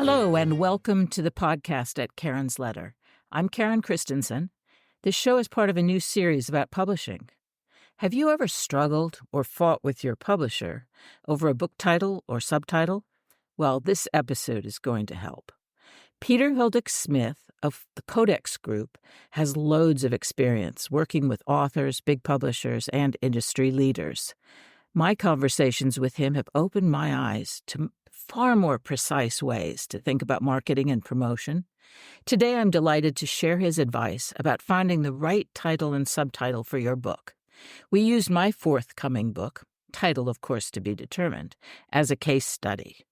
Hello, and welcome to the podcast at Karen's Letter. I'm Karen Christensen. This show is part of a new series about publishing. Have you ever struggled or fought with your publisher over a book title or subtitle? Well, this episode is going to help. Peter Hildick Smith of the Codex Group has loads of experience working with authors, big publishers, and industry leaders. My conversations with him have opened my eyes to far more precise ways to think about marketing and promotion. Today, I'm delighted to share his advice about finding the right title and subtitle for your book. We used my forthcoming book, title of course to be determined, as a case study.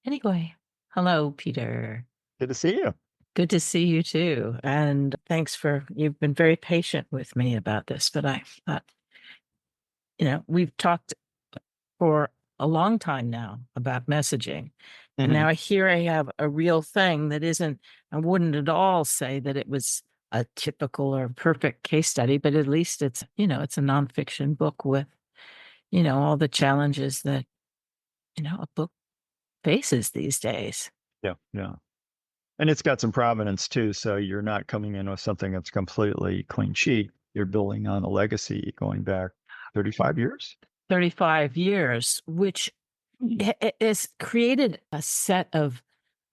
Anyway, hello, Peter. Good to see you. Good to see you too. And thanks you've been very patient with me about this, but I thought, we've talked for a long time now about messaging. And now here I have a real thing that I wouldn't at all say that it was a typical or perfect case study, but at least it's a nonfiction book with, all the challenges that, a book faces these days. Yeah. And it's got some provenance too. So you're not coming in with something that's completely clean sheet. You're building on a legacy going back 35 years. 35 years, which has created a set of,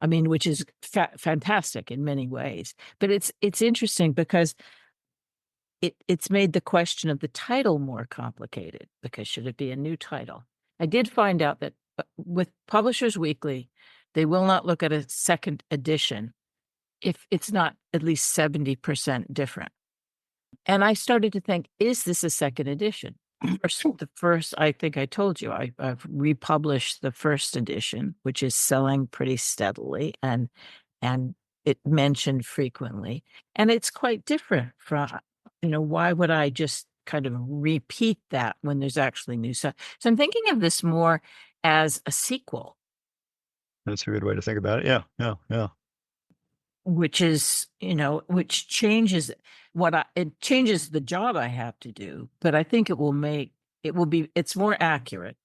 which is fantastic in many ways. But it's interesting because it's made the question of the title more complicated, because should it be a new title? I did find out that with Publishers Weekly, they will not look at a second edition if it's not at least 70% different. And I started to think, is this a second edition? The first, I think I told you, I've republished the first edition, which is selling pretty steadily and it mentioned frequently. And it's quite different from, why would I just kind of repeat that when there's actually new stuff? So I'm thinking of this more as a sequel. That's a good way to think about it. Yeah. Which is, which changes it changes the job I have to do, but I think it's more accurate,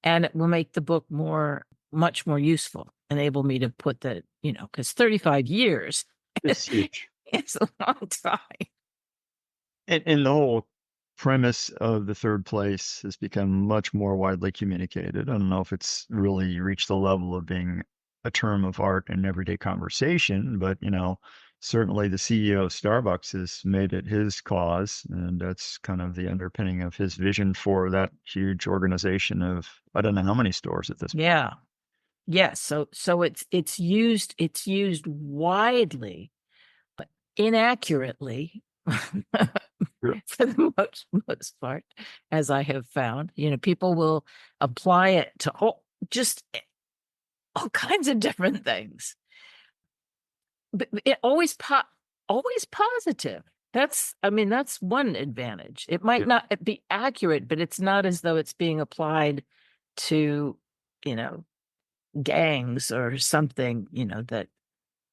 and it will make the book much more useful, enable me to put the, because 35 years It's huge. It's a long time. And the whole premise of the third place has become much more widely communicated. I don't know if it's really reached the level of being a term of art in everyday conversation, but certainly the CEO of Starbucks has made it his cause, and that's kind of the underpinning of his vision for that huge organization of, I don't know how many stores at this point. Yeah. Yes. So it's used widely, but inaccurately for the most part, as I have found. People will apply it to just all kinds of different things, but it always positive. That's one advantage. It might not be accurate, but it's not as though it's being applied to, gangs or something, that.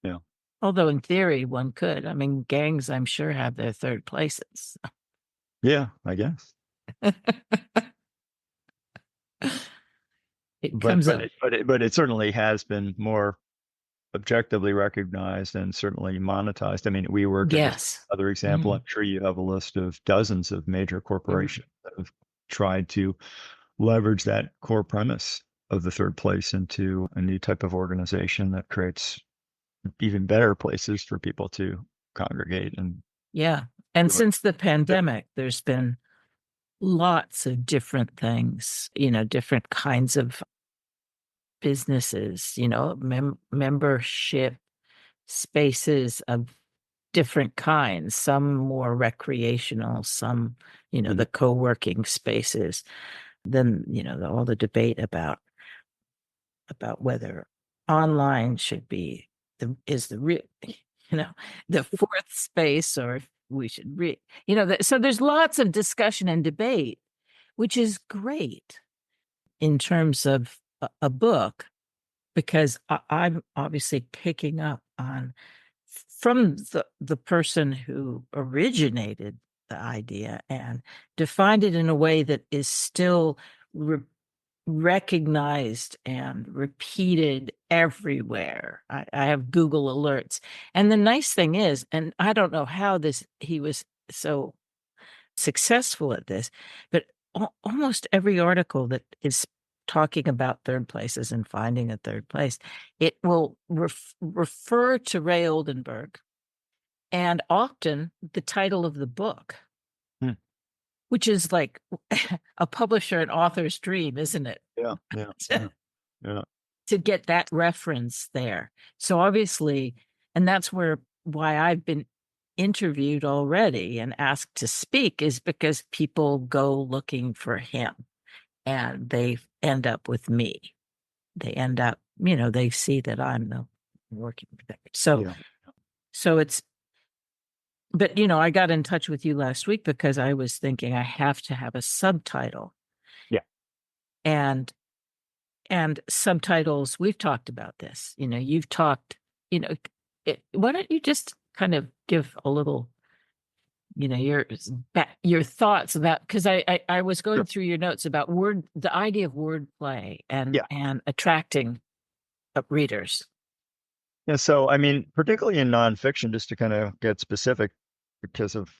Yeah. Although in theory one could. Gangs, I'm sure, have their third places. Yeah, I guess. But it certainly has been more objectively recognized and certainly monetized. We work at another example. I'm sure you have a list of dozens of major corporations that have tried to leverage that core premise of the third place into a new type of organization that creates even better places for people to congregate. And since the pandemic, there's been lots of different things, different kinds of businesses, membership spaces of different kinds, some more recreational, some, the co-working spaces. Then, all the debate about whether online should be the fourth space, or if we should so there's lots of discussion and debate, which is great in terms of a book, because I'm obviously picking up on from the person who originated the idea and defined it in a way that is still recognized and repeated everywhere. I have Google alerts. And the nice thing is, and I don't know how he was so successful at this, but almost every article that is talking about third places and finding a third place, it will refer to Ray Oldenburg and often the title of the book, Hmm. which is like a publisher and author's dream, isn't it? Yeah, yeah, yeah, yeah. To get that reference there. So obviously, and that's why I've been interviewed already and asked to speak, is because people go looking for him and they end up with me. They end up, they see that I'm the working there. So, Yeah. so it's, but I got in touch with you last week because I was thinking I have to have a subtitle. Yeah. And subtitles, we've talked about this, you've talked, why don't you just kind of give a little, your thoughts about, because I was going Sure. through your notes about the idea of wordplay and Yeah. and attracting readers. Yeah. So, I mean, particularly in nonfiction, just to kind of get specific because of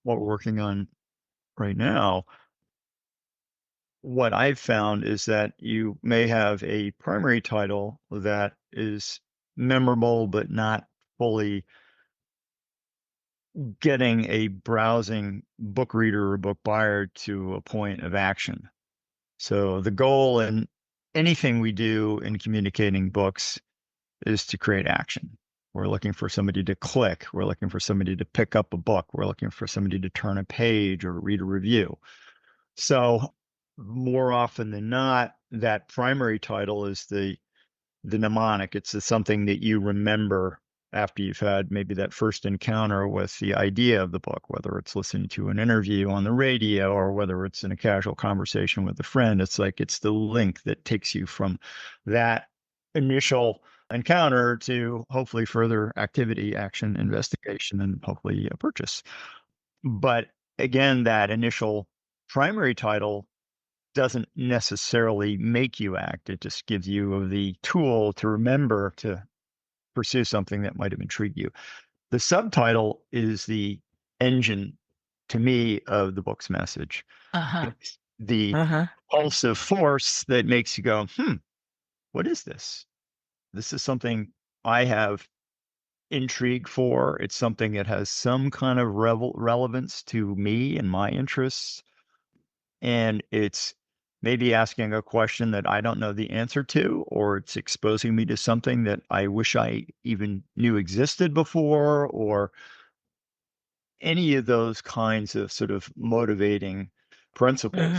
what we're working on right now, what I've found is that you may have a primary title that is memorable, but not fully getting a browsing book reader or book buyer to a point of action. So the goal in anything we do in communicating books is to create action. We're looking for somebody to click. We're looking for somebody to pick up a book. We're looking for somebody to turn a page or read a review. So more often than not, that primary title is the mnemonic. It's something that you remember after you've had maybe that first encounter with the idea of the book, whether it's listening to an interview on the radio or whether it's in a casual conversation with a friend. It's like it's the link that takes you from that initial encounter to hopefully further activity, action, investigation, and hopefully a purchase. But again, that initial primary title doesn't necessarily make you act. It just gives you the tool to remember to pursue something that might have intrigued you. The subtitle is the engine to me of the book's message. Uh-huh. It's the Uh-huh. pulse of force that makes you go, what is this? This is something I have intrigue for. It's something that has some kind of relevance to me and my interests. And it's maybe asking a question that I don't know the answer to, or it's exposing me to something that I wish I even knew existed before, or any of those kinds of sort of motivating principles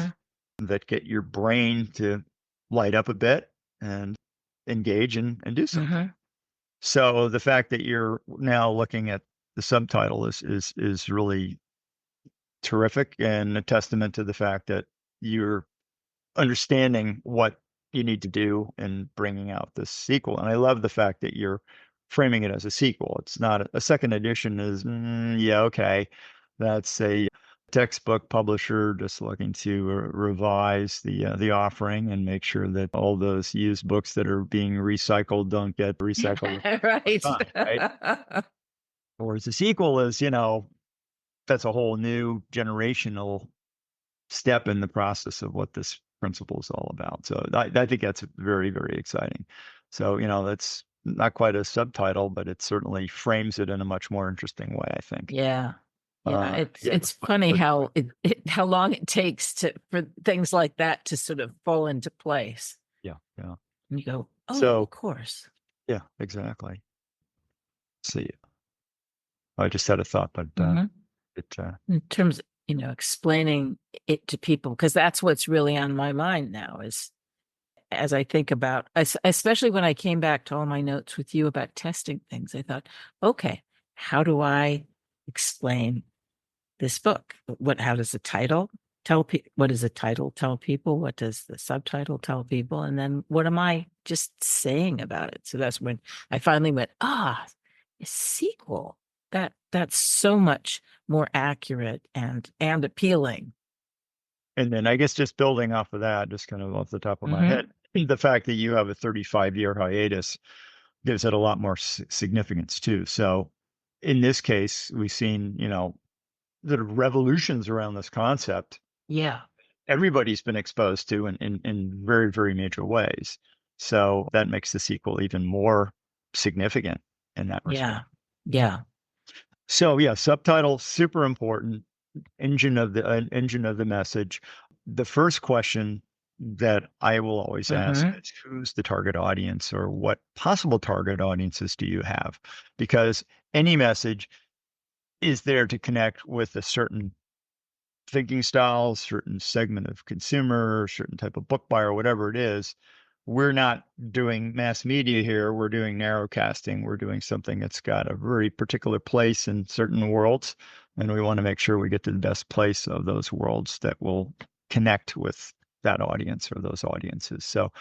that get your brain to light up a bit and engage and do something. So the fact that you're now looking at the subtitle is really terrific and a testament to the fact that you're understanding what you need to do in bringing out this sequel. And I love the fact that you're framing it as a sequel. It's not a second edition is, yeah, okay. That's a textbook publisher just looking to revise the offering and make sure that all those used books that are being recycled don't get recycled. Right? Whereas the sequel is, that's a whole new generational step in the process of what this principle is all about. So I think that's very, very exciting. So, that's not quite a subtitle, but it certainly frames it in a much more interesting way, I think. Yeah. Yeah. Yeah. It's funny how how long it takes for things like that to sort of fall into place. Yeah. Yeah. And you go, oh, So, of course. yeah, exactly. See, I just had a thought, but it, in terms of, explaining it to people, because that's what's really on my mind now is as I think about, especially when I came back to all my notes with you about testing things, I thought, okay, how do I explain this book? How does the title tell people? What does the title tell people? What does the subtitle tell people? And then what am I just saying about it? So that's when I finally went, a sequel. That's so much more accurate and appealing. And then I guess just building off of that, just kind of off the top of my Mhm. head, the fact that you have a 35-year hiatus gives it a lot more significance too. So in this case, we've seen, the revolutions around this concept Yeah. everybody's been exposed to in very, very major ways. So that makes the sequel even more significant in that respect. Yeah. Yeah. So yeah, subtitle super important. Engine of the message. The first question that I will always ask Mhm. is who's the target audience or what possible target audiences do you have? Because any message is there to connect with a certain thinking style, certain segment of consumer, certain type of book buyer, whatever it is. We're not doing mass media here. We're doing narrowcasting. We're doing something that's got a very particular place in certain worlds. And we want to make sure we get to the best place of those worlds that will connect with that audience or those audiences. So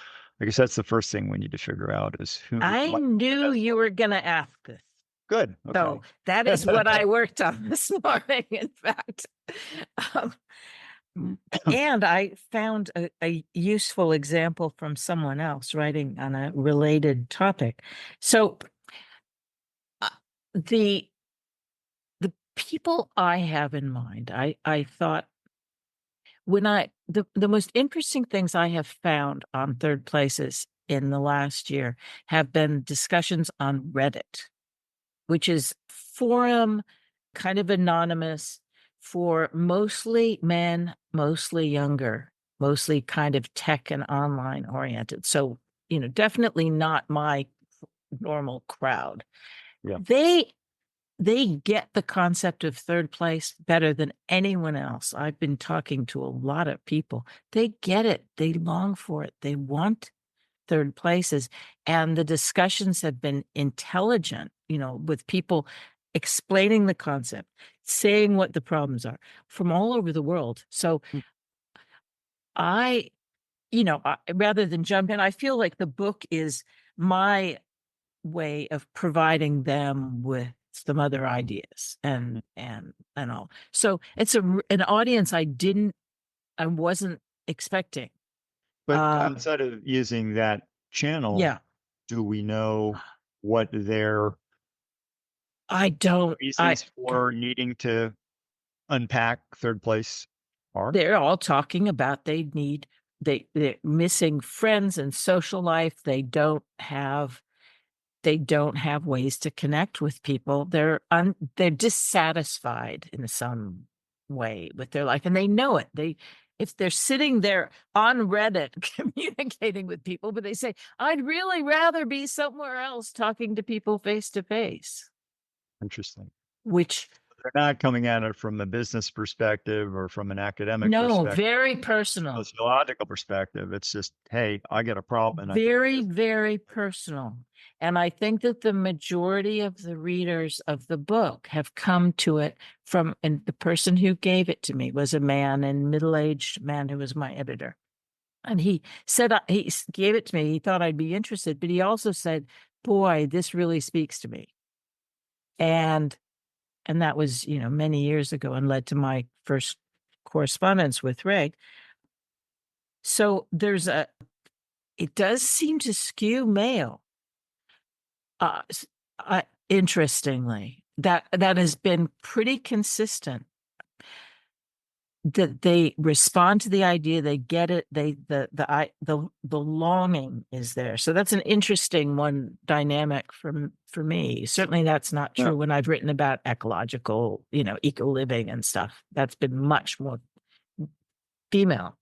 I guess that's the first thing we need to figure out is who I might be the knew best. you were going to ask this. Good. So Okay. that is what I worked on this morning, in fact. Um, and I found a useful example from someone else writing on a related topic. So uh, the the people I have in mind, I thought when the most interesting things I have found on third places in the last year have been discussions on Reddit, which is forum, kind of anonymous for mostly men, mostly younger, mostly kind of tech and online oriented. So, definitely not my normal crowd. Yeah. They get the concept of third place better than anyone else. I've been talking to a lot of people. They get it. They long for it. They want third places. And the discussions have been intelligent, with people explaining the concept, saying what the problems are from all over the world. So I, rather than jump in, I feel like the book is my way of providing them with some other ideas and all. So it's an audience I wasn't expecting. But Uh, outside of using that channel, yeah, do we know what their I don't. reasons for needing to unpack third place are? They're all talking about they're missing friends and social life. They don't have ways to connect with people. They're dissatisfied in some way with their life, and they know it. If they're sitting there on Reddit communicating with people, but they say, I'd really rather be somewhere else talking to people face to face, Interesting. which They're not coming at it from a business perspective or from an academic no, perspective, very personal. sociological perspective. It's just, hey, I got a problem and I think Very, this. very personal. And I think that the majority of the readers of the book have come to it and the person who gave it to me was a middle-aged man who was my editor. And he said, gave it to me. He thought I'd be interested, but he also said, boy, this really speaks to me. And that was, many years ago and led to my first correspondence with Ray. So it does seem to skew male. Uh, Interestingly, that has been pretty consistent. That they respond to the idea, they get it. The longing is there. So that's an interesting one dynamic for me. Certainly, that's not Yeah. true when I've written about ecological, eco living and stuff. That's been much more female.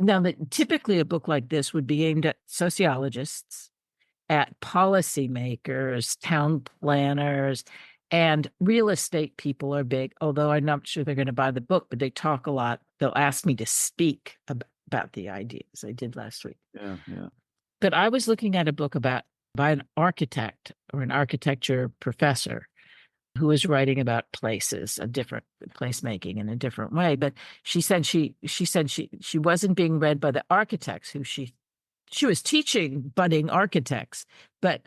Now, that typically a book like this would be aimed at sociologists, at policymakers, town planners, and real estate people are big, although I'm not sure they're going to buy the book, but they talk a lot. They'll ask me to speak about the ideas I did last week. Yeah. Yeah. But I was looking at a book by an architect or an architecture professor who was writing about places, a different placemaking in a different way. But she said she wasn't being read by the architects who she was teaching budding architects, but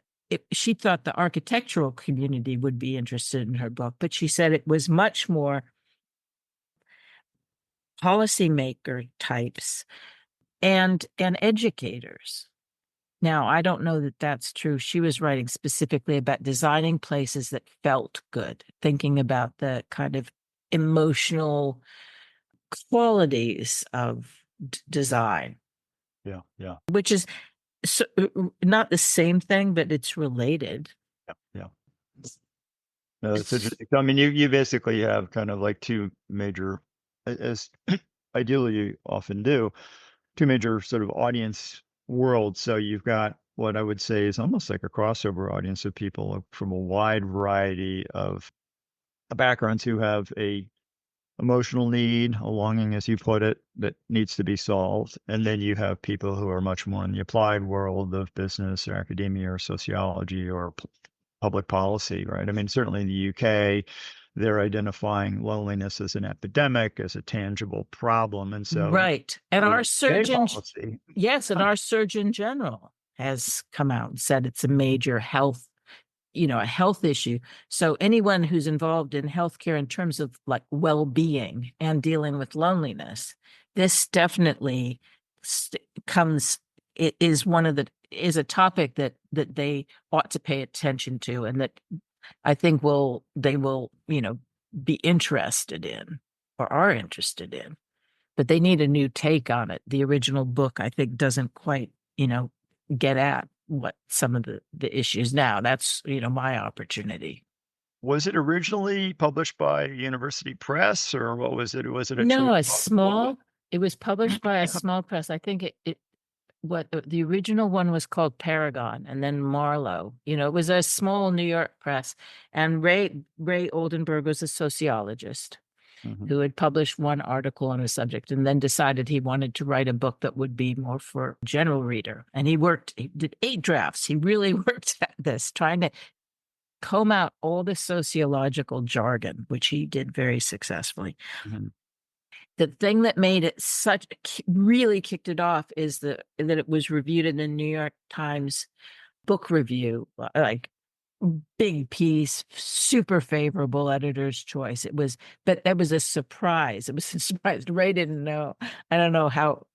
she thought the architectural community would be interested in her book. But she said it was much more policymaker types and educators. Now, I don't know that that's true. She was writing specifically about designing places that felt good, thinking about the kind of emotional qualities of design, Yeah. Yeah. which is not the same thing, but it's related. Yeah. Yeah. No, it's interesting. I mean, you basically have kind of like two major, as ideally you often do, two major sort of audience worlds. So you've got what I would say is almost like a crossover audience of people from a wide variety of backgrounds who have a emotional need, a longing, as you put it, that needs to be solved. And then you have people who are much more in the applied world of business or academia or sociology or public policy, right? I mean, certainly in the UK, they're identifying loneliness as an epidemic, as a tangible problem. And so, Right. And our surgeon, policy, yes, and our Surgeon General has come out and said it's a major health, a health issue. So anyone who's involved in healthcare in terms of like well-being and dealing with loneliness, this definitely comes, it is is a topic that they ought to pay attention to, and that I think they will, be interested in or are interested in, but they need a new take on it. The original book, I think, doesn't quite, get at what some of the issues now. That's, my opportunity. was it originally published by University Press or what was it? Was it a No, true? it was published by a small press. I think what the original one was called Paragon, and then Marlowe. It was a small New York press, and Ray Oldenburg was a sociologist Mhm. who had published one article on a subject and then decided he wanted to write a book that would be more for general reader. And he did 8 drafts. He really worked at this, trying to comb out all the sociological jargon, which he did very successfully. Mhm. The thing that made it really kicked it off is that it was reviewed in the New York Times book review, like big piece, super favorable editor's choice. But that was a surprise. It was a surprise. Ray didn't know. I don't know how,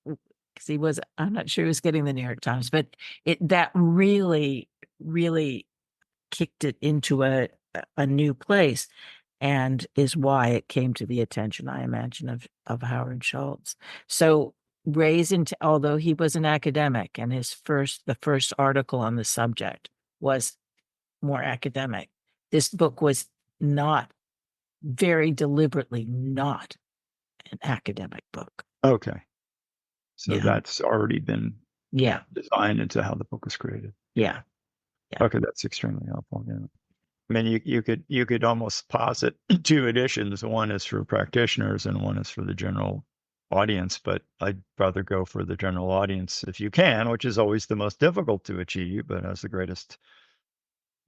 because I'm not sure he was getting the New York Times, but that really, really kicked it into a new place, and is why it came to the attention, I imagine, of Howard Schultz. So although he was an academic, and the first article on the subject was more academic, this book was not, very deliberately not, an academic book. Okay. So Yeah. that's already been Yeah. designed into how the book was created. Yeah. Okay, that's extremely helpful. Yeah. I mean, you could almost posit two editions. One is for practitioners and one is for the general audience, but I'd rather go for the general audience if you can, which is always the most difficult to achieve, but has the greatest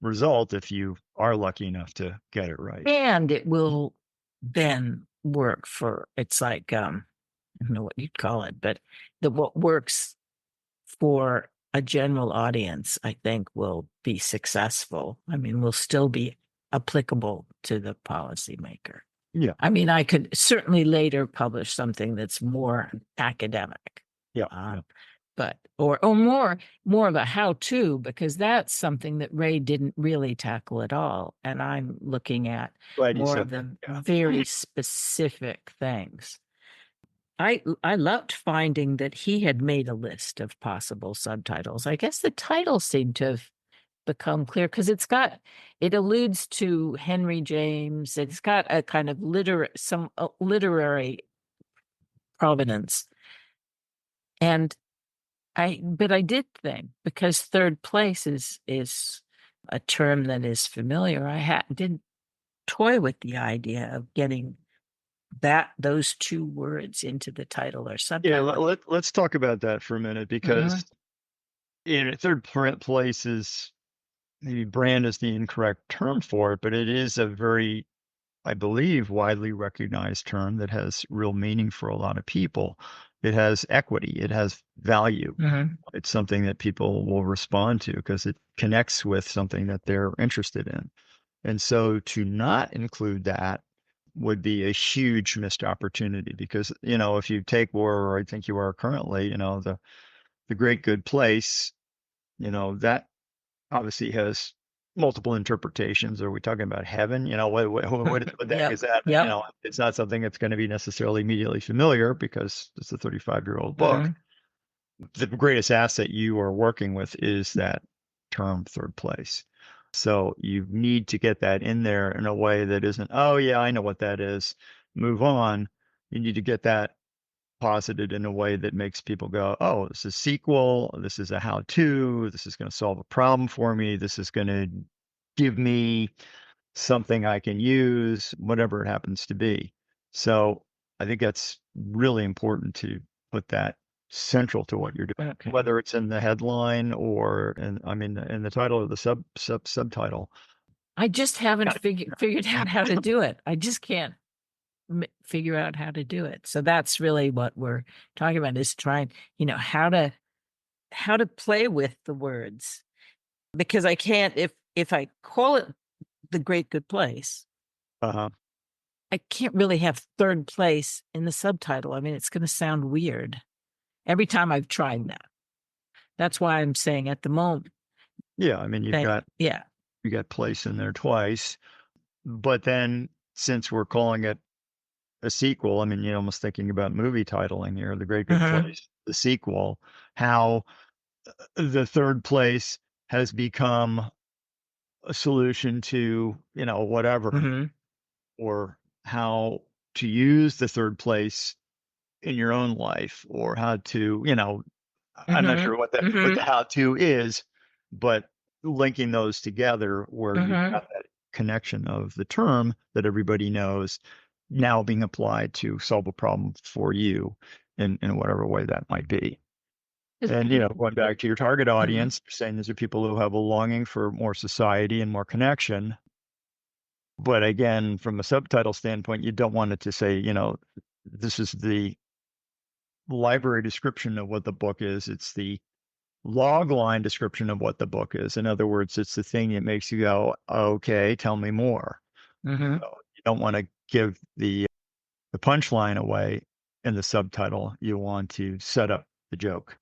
result if you are lucky enough to get it right. And it will then work for, it's like, I don't know what you'd call it, but what works for a general audience, I think, will be successful. I mean, will still be applicable to the policymaker. Yeah. I mean, I could certainly later publish something that's more academic. Yeah. But or more of a how-to, because that's something that Ray didn't really tackle at all. And I'm looking at more of the very specific things. I loved finding that he had made a list of possible subtitles. I guess the titles seem to have become clear because it alludes to Henry James. It's got a kind of literary provenance. But I did think, because third place is a term that is familiar, I did toy with the idea of getting those two words into the title or subtitle. Yeah, let's talk about that for a minute, because in third place is, maybe brand is the incorrect term for it, but it is a very, I believe, widely recognized term that has real meaning for a lot of people. It has equity, it has value. It's something that people will respond to because it connects with something that they're interested in. And so to not include that would be a huge missed opportunity because, if you take where I think you are currently, the Great Good Place, that obviously has multiple interpretations. Are we talking about heaven? What the heck Yep. is that? Yep. It's not something that's going to be necessarily immediately familiar because it's a 35-year-old book. Mhm. The greatest asset you are working with is that term third place. So you need to get that in there in a way that isn't, oh yeah, I know what that is. Move on. You need to get that posited in a way that makes people go, oh, this is sequel. This is a how-to. This is going to solve a problem for me. This is going to give me something I can use, whatever it happens to be. So I think that's really important to put that central to what you're doing, Okay. whether it's in the headline or in the title or the subtitle. I just haven't Got it. figured out how to do it. I just can't figure out how to do it. So that's really what we're talking about, is trying, how to play with the words, because I can't, if I call it the Great Good Place, Uh-huh. I can't really have third place in the subtitle. I mean, it's going to sound weird every time I've tried that. That's why I'm saying at the moment. Yeah, you've got yeah. you got place in there twice. But then since we're calling it a sequel, you're almost thinking about movie titling here, The Great Good Place, the sequel, how the third place has become a solution to, whatever, or how to use the third place in your own life, or how to, I'm not sure what the how to is, but linking those together where you've got that connection of the term that everybody knows now being applied to solve a problem for you in whatever way that might be. And, going back to your target audience, you're saying these are people who have a longing for more society and more connection. But again, from a subtitle standpoint, you don't want it to say, this is the library description of what the book is. It's the log line description of what the book is. In other words, it's the thing that makes you go, okay, tell me more. So you don't want to give the punchline away in the subtitle. You want to set up the joke.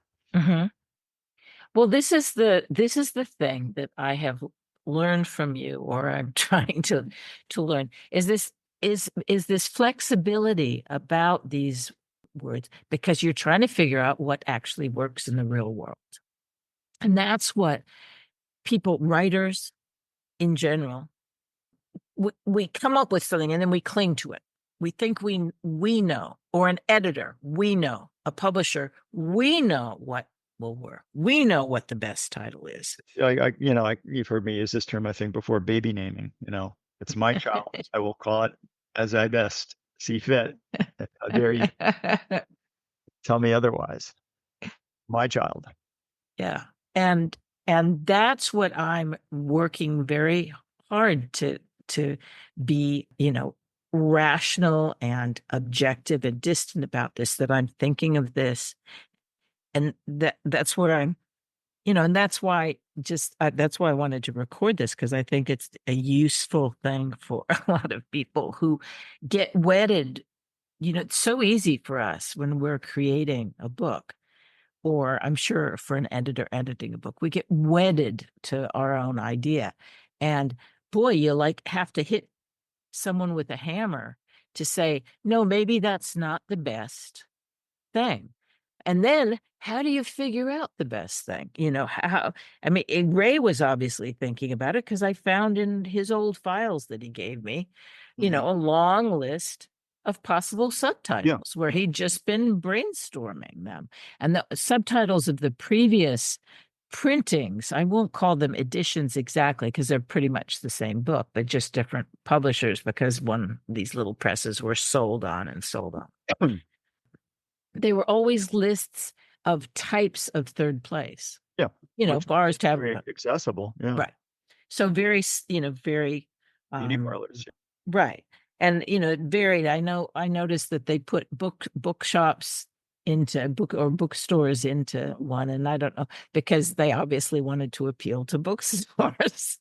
Well, this is the thing that I have learned from you, or I'm trying to learn, is this flexibility about these words, because you're trying to figure out what actually works in the real world. And that's what writers in general, we come up with something and then we cling to it. We think we know, or an editor, we know, a publisher, we know what will work. We know what the best title is. You've heard me use this term, I think, before, baby naming. It's my child. I will call it as I best see fit. How dare you tell me otherwise? My child. Yeah. And that's what I'm working very hard to be, rational and objective and distant about this, that I'm thinking of this. And that's what I'm, and that's why that's why I wanted to record this, because I think it's a useful thing for a lot of people who get wedded. It's so easy for us when we're creating a book, or I'm sure for an editor editing a book, we get wedded to our own idea. And boy, you have to hit someone with a hammer to say, no, maybe that's not the best thing. And then how do you figure out the best thing? Ray was obviously thinking about it, because I found in his old files that he gave me, a long list of possible subtitles where he'd just been brainstorming them. And the subtitles of the previous printings, I won't call them editions exactly, because they're pretty much the same book, but just different publishers, because these little presses were sold on. They were always lists of types of third place. Yeah. Bars, tavern, accessible. Yeah. right. So very, very beauty parlors. Right. And it varied. I noticed that they put bookshops into bookstores into one, and I don't know, because they obviously wanted to appeal to bookstores,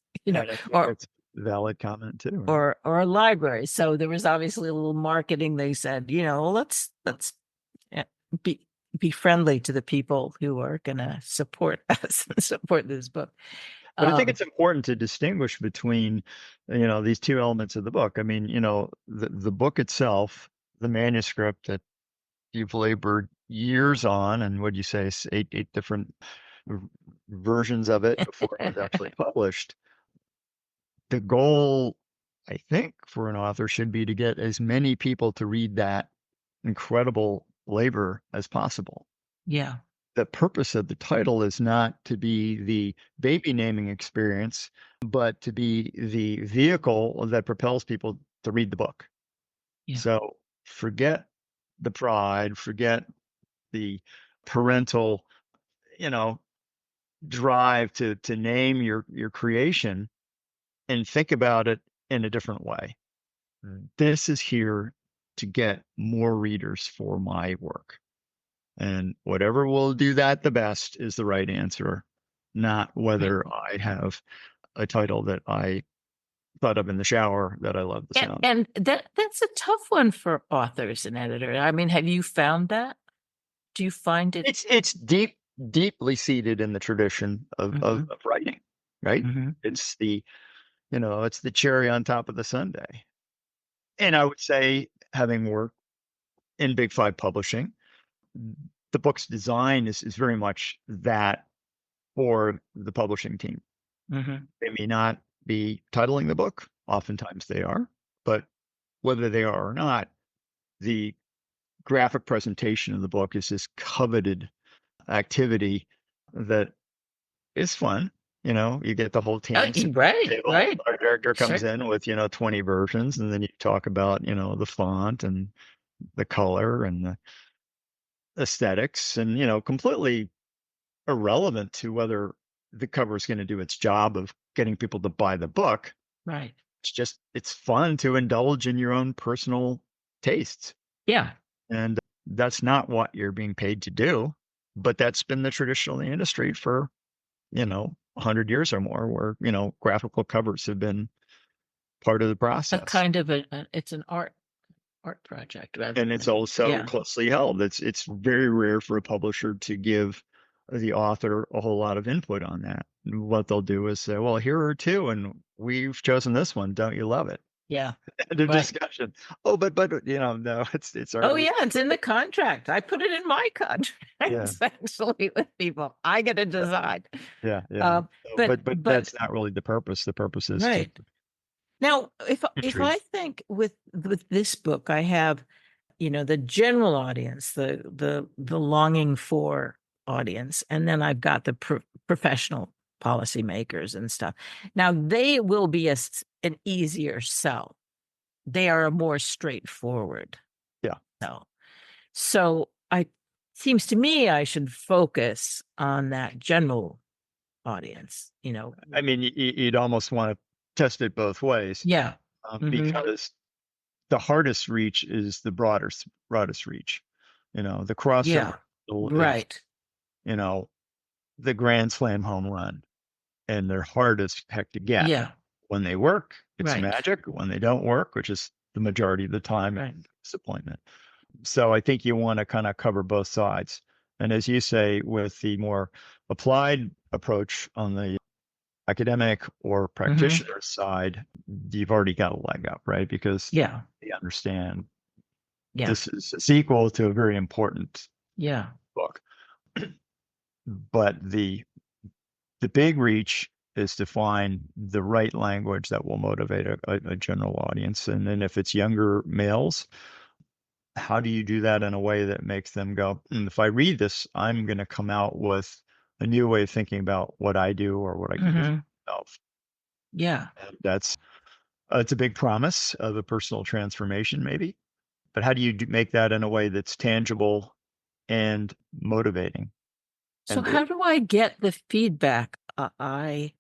or valid comment too. Right? or a library. So there was obviously a little marketing. They said, let's yeah, be friendly to the people who are going to support us and support this book. But I think it's important to distinguish between, these two elements of the book. I mean, the book itself, the manuscript that you've labored years on, and what you say, eight different v- versions of it before it was actually published. The goal, I think, for an author should be to get as many people to read that incredible labor as possible. Yeah. The purpose of the title is not to be the baby naming experience, but to be the vehicle that propels people to read the book. Yeah. So forget the pride, forget the parental, you know, drive to name your creation, and think about it in a different way. This is here to get more readers for my work. And whatever will do that the best is the right answer, not whether I have a title that I thought of in the shower that I love the sound. And that's a tough one for authors and editors. I mean, have you found that? Do you find it? It's deeply seated in the tradition of writing, right? It's it's the cherry on top of the sundae. And I would say, having worked in Big Five publishing, the book's design is very much that for the publishing team. They may not be titling the book. Oftentimes they are, but whether they are or not, the graphic presentation of the book is this coveted activity that is fun. You get the whole team. Right. Our director comes in with, 20 versions, and then you talk about, the font and the color and the aesthetics, and, completely irrelevant to whether the cover is going to do its job of getting people to buy the book. Right. It's fun to indulge in your own personal tastes. Yeah. And that's not what you're being paid to do, but that's been the traditional industry for, 100 years or more, where, graphical covers have been part of the A process. kind of it's an art project. And it's also closely held. It's very rare for a publisher to give the author a whole lot of input on that. And what they'll do is say, well, here are two, and we've chosen this one. Don't you love it? Yeah. End of discussion. Oh, but no, it's Oh yeah, it's in the contract. I put it in my contract. Yeah. Actually, with people, I get to decide. Yeah. But that's not really the purpose. The purpose is right. Now, if I Intrigue. think with this book, I have, the general audience, the longing for audience, and then I've got the professional policymakers and stuff. Now, they will be an easier sell. They are a more straightforward. Yeah. sell. So seems to me I should focus on that general audience. I mean, you'd almost want to test it both ways. Yeah. Because the hardest reach is the broadest reach. The crossover. Yeah. Right. Is, the grand slam home run, and they're hard as heck to get. Yeah. When they work, it's Right. magic. When they don't work, which is the majority of the time, Right. disappointment. So I think you want to kind of cover both sides. And as you say, with the more applied approach on the academic or practitioner side, you've already got a leg up, right? Because Yeah. they understand Yeah. this is a sequel to a very important Yeah. book. But the big reach is to find the right language that will motivate a general audience. And then if it's younger males, how do you do that in a way that makes them go, if I read this, I'm going to come out with a new way of thinking about what I do or what I can do for myself. Yeah. And that's it's a big promise of a personal transformation, maybe. But how do you make that in a way that's tangible and motivating? So how do I get the feedback? Well,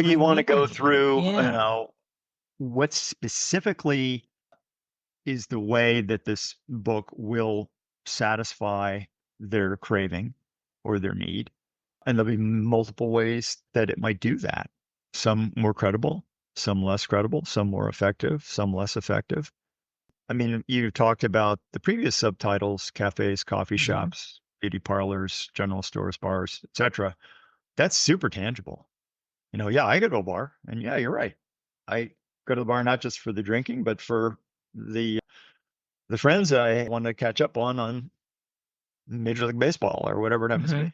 you want to go through, Yeah. what specifically is the way that this book will satisfy their craving or their need. And there'll be multiple ways that it might do that. Some more credible, some less credible, some more effective, some less effective. I mean, you talked about the previous subtitles, cafes, coffee Mhm. shops, beauty parlors, general stores, bars, etc. That's super tangible. Yeah, I go to a bar, and yeah, you're right. I go to the bar not just for the drinking, but for the friends I want to catch up on Major League Baseball or whatever it happens to be. Mhm.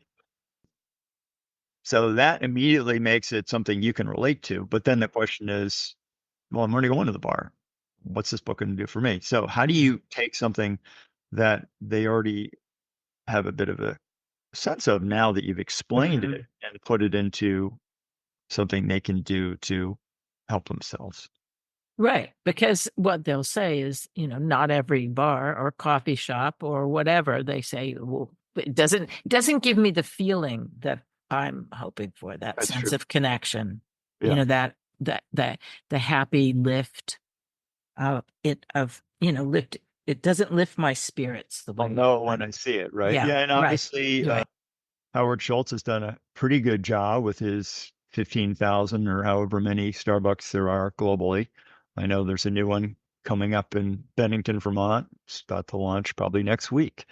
So that immediately makes it something you can relate to. But then the question is, well, I'm already going to the bar. What's this book going to do for me? So how do you take something that they already have a bit of a sense of now that you've explained it Mhm. and put it into something they can do to help themselves? Right, because what they'll say is, not every bar or coffee shop or whatever, they say, "Well, it doesn't give me the feeling that I'm hoping for, that That's sense true. of connection." Yeah. That the happy lift lift it doesn't lift my spirits the I'll way know when I I see it, right? yeah, Yeah, and right. obviously, You're right. Howard Schultz has done a pretty good job with his 15,000 or however many Starbucks there are globally. I know there's a new one coming up in Bennington, Vermont. It's about to launch probably next week.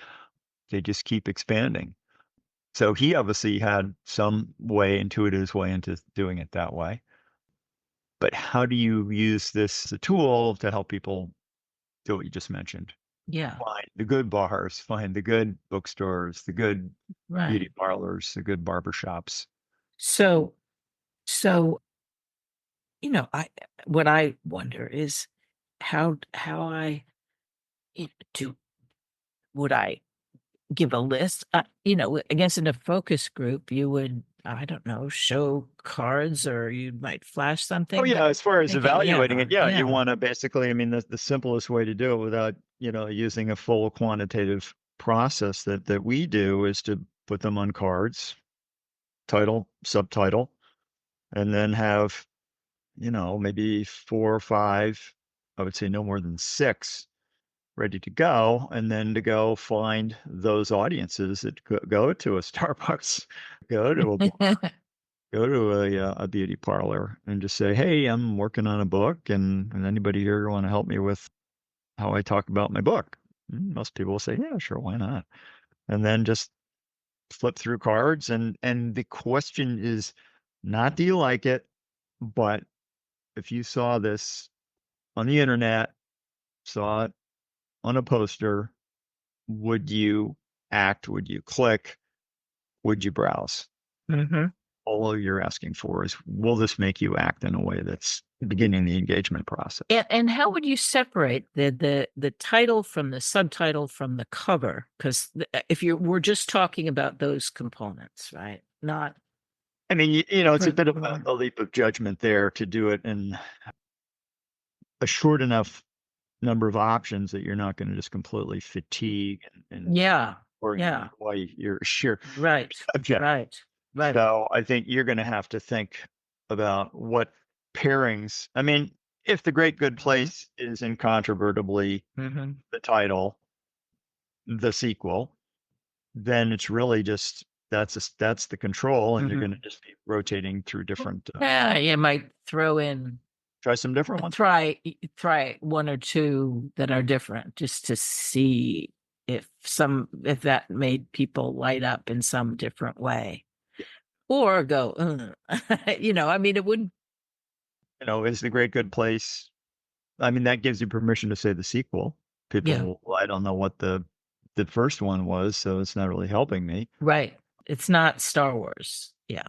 They just keep expanding. So he obviously had some way, intuitive way into doing it that way. But how do you use this as a tool to help people do what you just mentioned? Yeah, Find the good bars, find the good bookstores, the good right. beauty parlors, the good barbershops. So so, I what I wonder is how do would I give a list? Against in a focus group, you would, I don't know, show cards or you might flash Oh something, yeah, but as far as thinking, evaluating yeah, it, yeah, you yeah. want to basically, I mean, the simplest way to do it without, using a full quantitative process that we do is to put them on cards, title, subtitle, and then have, maybe four or five, I would say no more than six ready to go, and then to go find those audiences that go to a Starbucks, go to a go to a beauty parlor and just say, "Hey, I'm working on a book, and anybody here want to help me with how I talk about my book?" Most people will say, "Yeah, sure, why not?" And then just flip through cards, and the question is not, "Do you like it?" but if you saw this on the internet, saw it on a poster, would you act? Would you click? Would you browse? Hmm. All you're asking for is, will this make you act in a way that's beginning the engagement process? And how would you separate the title from the subtitle from the cover? Because if we're just talking about those components, right? Not I mean, it's for a the bit of a leap of judgment there to do it in a short enough number of options that you're not going to just completely fatigue and yeah, orient yeah, why your sheer right, subject. right, right. So I think you're going to have to think about what pairings. I mean, if The Great Good Hmm. Place is incontrovertibly Hmm. the title, the sequel, then it's really just that's the control, and you're going to Hmm. just be rotating through different. Yeah, you might throw in Try some different ones. try one or two that are different just to see if that made people light up in some different way Yeah. or go I mean it wouldn't. Is The Great Good Place? I mean, that gives you permission to say the sequel. Yeah, People, well, I don't know what the first one was, so it's not really helping me. right, it's not Star Wars. Yeah.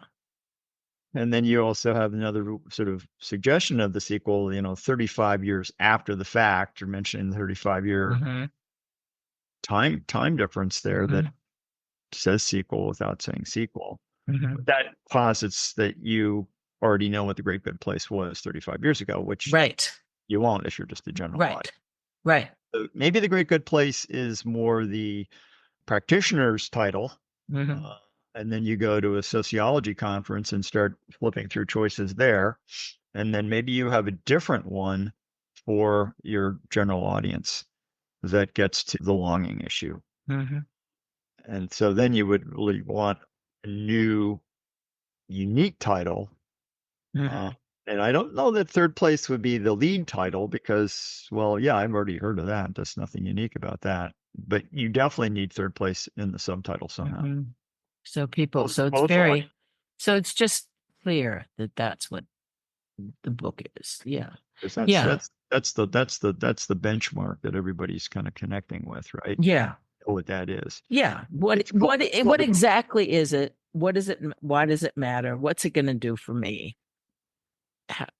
And then you also have another sort of suggestion of the sequel, 35 years after the fact. You're mentioning the 35-year Hmm. time difference there that Hmm. says sequel without saying sequel. Hmm. But that posits that you already know what The Great Good Place was 35 years ago, which Right, you won't if you're just a general right, audience. right. So maybe The Great Good Place is more the practitioner's title. Hmm. Uh, and then you go to a sociology conference and start flipping through choices there. And then maybe you have a different one for your general audience that gets to the longing issue. Hmm. And so then you would really want a new, unique title, uh, Hmm. And I don't know that third place would be the lead title because, well, yeah, I've already heard of that. There's nothing unique about that. But you definitely need third place in the subtitle somehow. Mhm. So people, Both, so it's both very, so it's just clear that that's what the book is. Yeah. because Yeah. that's the benchmark that everybody's kind of connecting with, right? Yeah. Know what that is. Yeah. It's called, it's called What the, exactly is it? What is it? Why does it matter? What's it going to do for me?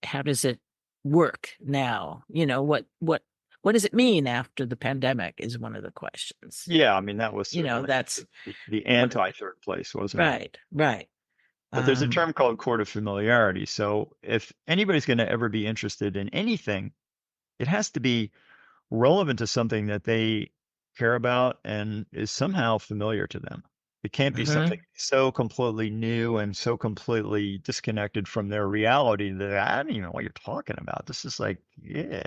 How does it work now? What does it mean after the pandemic is one of the questions. yeah, I mean, that was certainly That's the what, anti-third place, wasn't it? right, right. But there's a Um, term called court of familiarity. So if anybody's going to ever be interested in anything, it has to be relevant to something that they care about and is somehow familiar to them. It can't be something mhm, so completely new and so completely disconnected from their reality that I don't even know what you're talking about. This is like, yeah,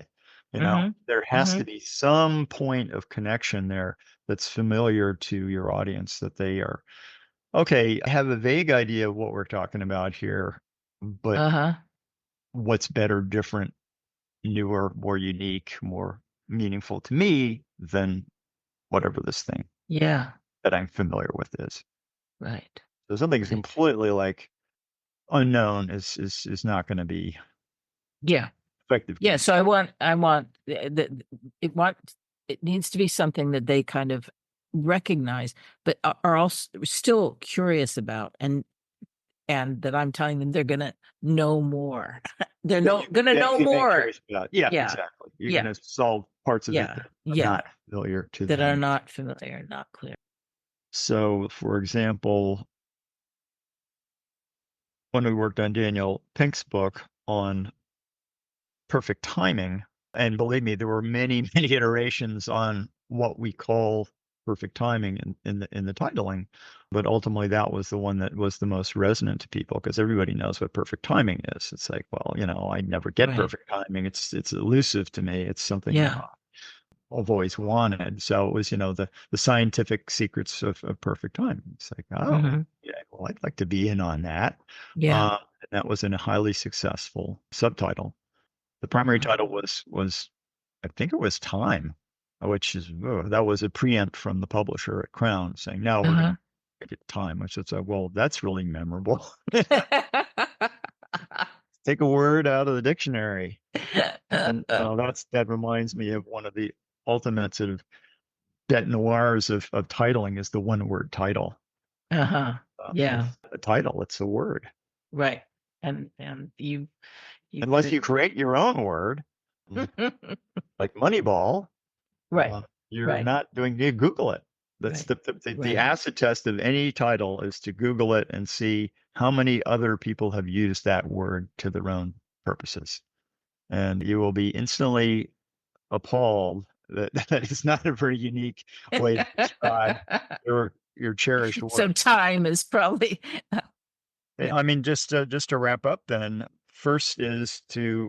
mhm, there has to mhm, be some point of connection there that's familiar to your audience that they are, okay, I have a vague idea of what we're talking about here, but uh-huh. what's better, different, newer, more unique, more meaningful to me than whatever this thing Yeah, that I'm familiar with is. right, So something is right. completely like unknown is not going to be Yeah. effective Yeah. So communication. I want it needs to be something that they kind of recognize, but are also still curious about, and that I'm telling them they're gonna know more. They're That you gonna that know you ain't more. curious about. Yeah, Yeah, exactly. You're yeah, going to solve parts of it yeah, that are yeah. not familiar to That are them. not familiar, not clear. So, for example, when we worked on Daniel Pink's book on perfect timing. And believe me, there were many, many iterations on what we call perfect timing in the titling. But ultimately that was the one that was the most resonant to people because everybody knows what perfect timing is. It's like, well, I never get Right. perfect timing. It's elusive to me. It's something Yeah. I've always wanted. So it was, the scientific secrets of perfect timing. It's like, oh, Hmm. yeah, well, I'd like to be in on that. Yeah. And that was in a highly successful subtitle. The primary Uh-huh. title was I think it was Time, which is that was a preempt from the publisher at Crown saying, "No, we're Uh-huh. gonna make it Time," which is well, that's really memorable. Take a word out of the dictionary. And that reminds me of one of the ultimate sort of bête noirs of titling is the one-word title. Uh-huh. Yeah. It's a title, it's a word. Right. And you Unless could you create your own word, mm, like Moneyball, right. you're Right. not doing you Google it. That's Right. the Right. acid test of any title is to Google it and see how many other people have used that word to their own purposes. And you will be instantly appalled that that is not a very unique way to describe your cherished So work. time is probably yeah. I mean, just to wrap up then, first is to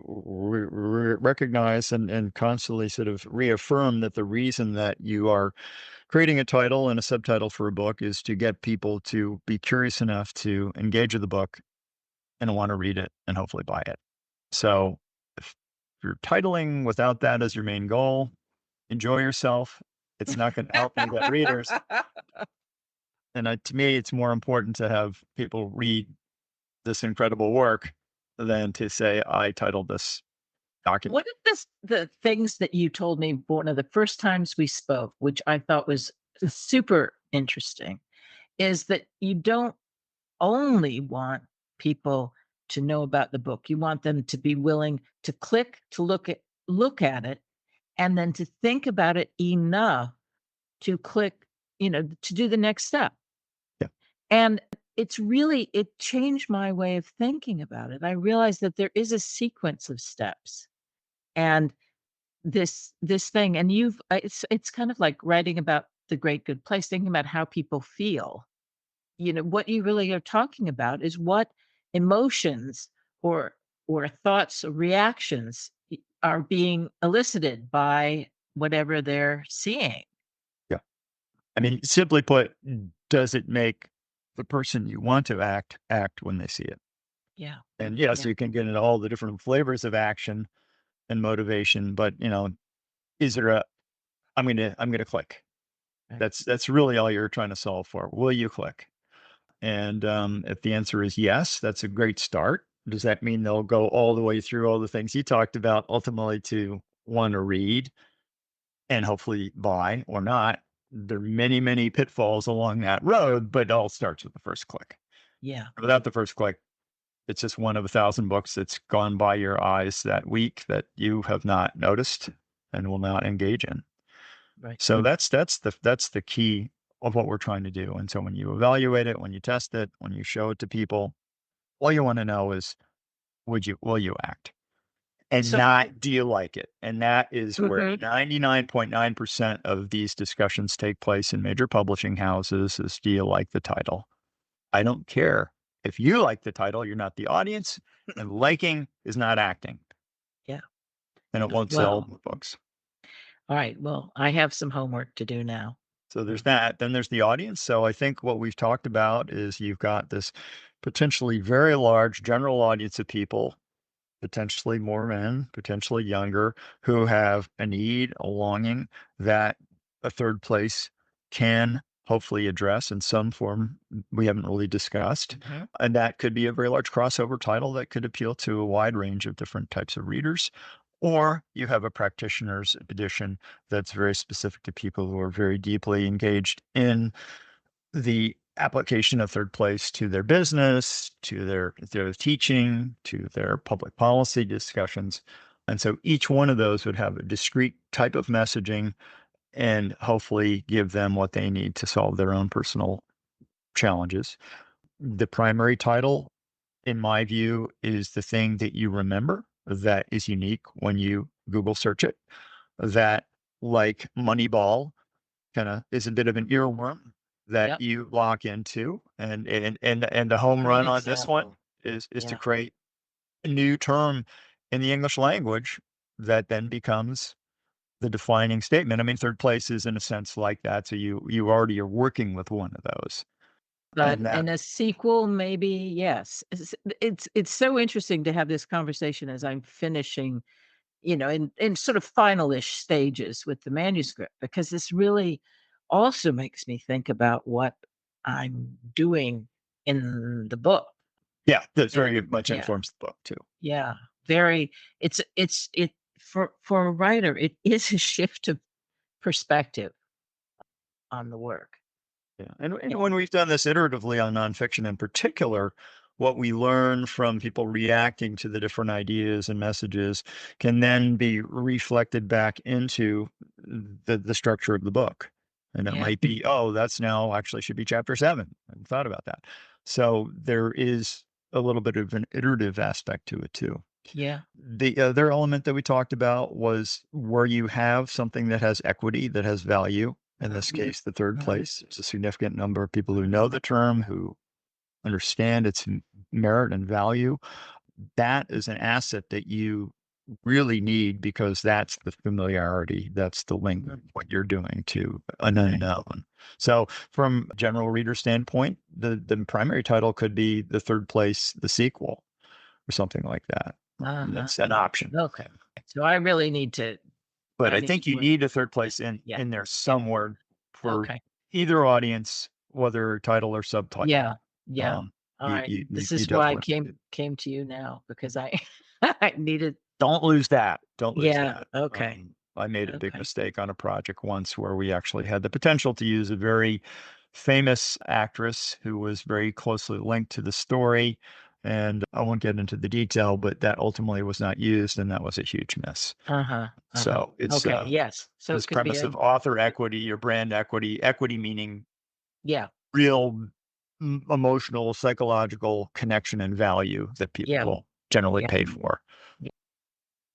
recognize and constantly sort of reaffirm that the reason that you are creating a title and a subtitle for a book is to get people to be curious enough to engage with the book and want to read it and hopefully buy it. So if you're titling without that as your main goal, enjoy yourself. It's not going to help you get readers. And to me, it's more important to have people read this incredible work than to say, I titled this document. One of the things that you told me one of the first times we spoke, which I thought was super interesting, is that you don't only want people to know about the book. You want them to be willing to click to look at it and then to think about it enough to click, to do the next step. Yeah. And it changed my way of thinking about it. I realized that there is a sequence of steps and this thing and it's kind of like writing about the great good place, thinking about how people feel. What you really are talking about is what emotions or thoughts or reactions are being elicited by whatever they're seeing. Yeah. I mean, simply put, does it make the person you want to act when they see it? Yeah. And Yeah. so you can get into all the different flavors of action and motivation, but is there a, I'm gonna click. Right. That's really all you're trying to solve for. Will you click? And if the answer is yes, that's a great start. Does that mean they'll go all the way through all the things you talked about ultimately to want to read and hopefully buy or not? There are many, many pitfalls along that road, but it all starts with the first click. Yeah. Without the first click, it's just one of 1,000 books that's gone by your eyes that week that you have not noticed and will not engage in. Right. So that's the key of what we're trying to do. And so when you evaluate it, when you test it, when you show it to people, all you want to know is will you act? And So, not do you like it? And that is where Mhm. 99.9% of these discussions take place in major publishing houses is do you like the title? I don't care. If you like the title, you're not the audience, and liking is not acting, Yeah. and it Yeah. won't sell Well, books. all right. Well, I have some homework to do now. So there's Mm. that. Then there's the audience. So I think what we've talked about is you've got this potentially very large general audience of people, potentially more men, potentially younger, who have a need, a longing that a third place can hopefully address in some form we haven't really discussed. Mhm. And that could be a very large crossover title that could appeal to a wide range of different types of readers. Or you have a practitioner's edition that's very specific to people who are very deeply engaged in the application of third place to their business, to their teaching, to their public policy discussions. And so each one of those would have a discrete type of messaging and hopefully give them what they need to solve their own personal challenges. The primary title, in my view, is the thing that you remember that is unique when you Google search it, that like Moneyball kind of is a bit of an earworm that Yep. you lock into. And the home Great run on this one example. is to Yeah. create a new term in the English language that then becomes the defining statement. I mean, third place is in a sense like that. So you already are working with one of those. But And that in a sequel, maybe yes. It's so interesting to have this conversation as I'm finishing, in sort of final-ish stages with the manuscript, because this really also makes me think about what I'm doing in the book. yeah, that's And very much yeah, informs the book too. yeah, very. It for a writer, it is a shift of perspective on the work. Yeah. And Yeah. when we've done this iteratively on nonfiction in particular, what we learn from people reacting to the different ideas and messages can then be reflected back into the structure of the book. And it Yeah. might be, oh, that's now actually should be chapter 7. I hadn't thought about that. So there is a little bit of an iterative aspect to it too. Yeah. The other element that we talked about was where you have something that has equity, that has value. In this case, the third Mhm. place. There's a significant number of people who know the term, who understand its merit and value. That is an asset that you really need because that's the familiarity, that's the link, Mhm. what you're doing to an unknown. So, from a general reader standpoint, the primary title could be the third place, the sequel, or something like that. Uh-huh. That's an option. Okay. So I really need to But I I need think to you work need a third this. place in Yeah. in there Yeah. somewhere for Okay. either audience, whether title or subtitle. Yeah. Yeah. Um, All you right. you you This you is why I definitely came to you now because I I needed. don't lose that. Don't lose Yeah. that. Okay. I made a big Okay. mistake on a project once where we actually had the potential to use a very famous actress who was very closely linked to the story. And I won't get into the detail, but that ultimately was not used, and that was a huge miss. Uh-huh. Uh-huh. So it's Okay. Yes. So this it could be premise a of author equity or brand equity, equity meaning yeah. real emotional, psychological connection and value that people Yeah. will generally Yeah. pay for. Yeah.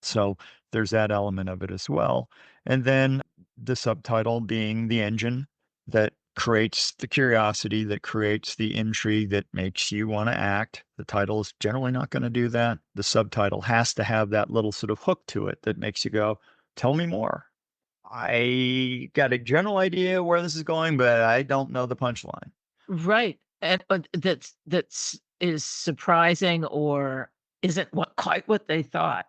So there's that element of it as well. And then the subtitle being the engine that creates the curiosity, that creates the intrigue, that makes you want to act. The title is generally not going to do that. The subtitle has to have that little sort of hook to it that makes you go, tell me more. I got a general idea where this is going, but I don't know the punchline. Right. And but that's is surprising or isn't quite what they thought.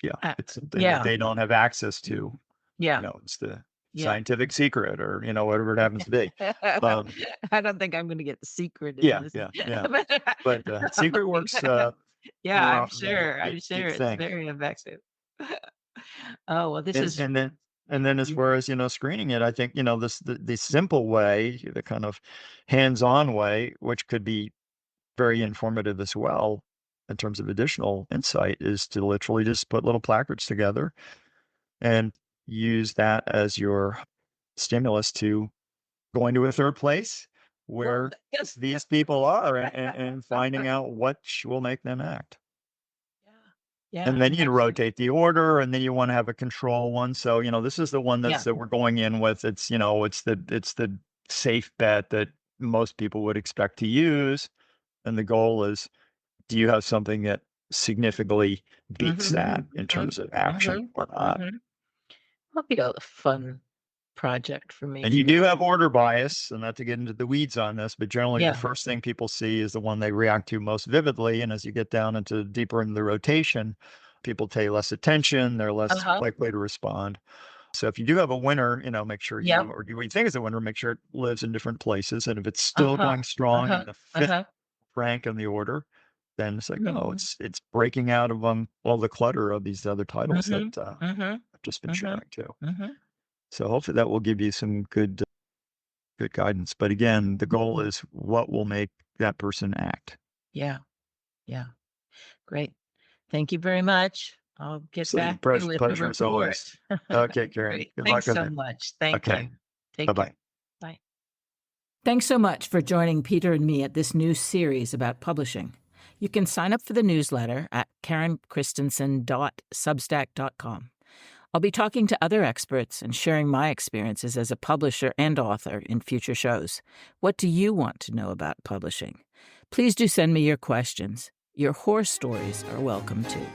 Yeah, Uh, it's something that yeah, they don't have access to. yeah, It's the yeah. scientific secret or, whatever it happens to be. Well, Um, I don't think I'm gonna get the secret in yeah, this. yeah, yeah. But But secret works yeah, more I'm often than sure, I'm sure you'd it's think. very effective. Oh, well, this And is and then and then as yeah, far as, screening it, I think, the simple way, the kind of hands-on way, which could be very informative as well in terms of additional insight, is to literally just put little placards together and use that as your stimulus to going to a third place well, where yes, these people are and finding out what will make them act. yeah, yeah, And then and you that's rotate the order, and then you wanna have a control one. So, this is the one yeah, that we're going in with. It's the safe bet that most people would expect to use, and the goal is, do you have something that significantly beats mhm, that in mhm, terms of action mhm, or not? mhm. That'll be a fun project for me And to you do. do have order bias, and not to get into the weeds on this, but generally the Yeah, first thing people see is the one they react to most vividly. And as you get down into deeper into the rotation, people pay less attention, they're less uh-huh, likely to respond. So if you do have a winner, make sure yep, or do what you think is a winner, make sure it lives in different places. And if it's still uh-huh, going strong uh-huh, in the fifth uh-huh, rank in the order, then it's like, oh, mhm, it's breaking out of all the clutter of these other titles that mhm, mhm, I've just been mhm, showing too. mhm, So hopefully that will give you some good guidance. But again, the goal is what will make that person act. yeah, yeah, great. Thank you very much. I'll get So back to you with the pleasure as report. always. Okay, Karen. Great, Good luck thanks with so it. much. Thank Okay. you. Take Bye-bye. care. Bye. Thanks so much for joining Peter and me at this new series about publishing. You can sign up for the newsletter at karenchristensen.substack.com. I'll be talking to other experts and sharing my experiences as a publisher and author in future shows. What do you want to know about publishing? Please do send me your questions. Your horror stories are welcome too.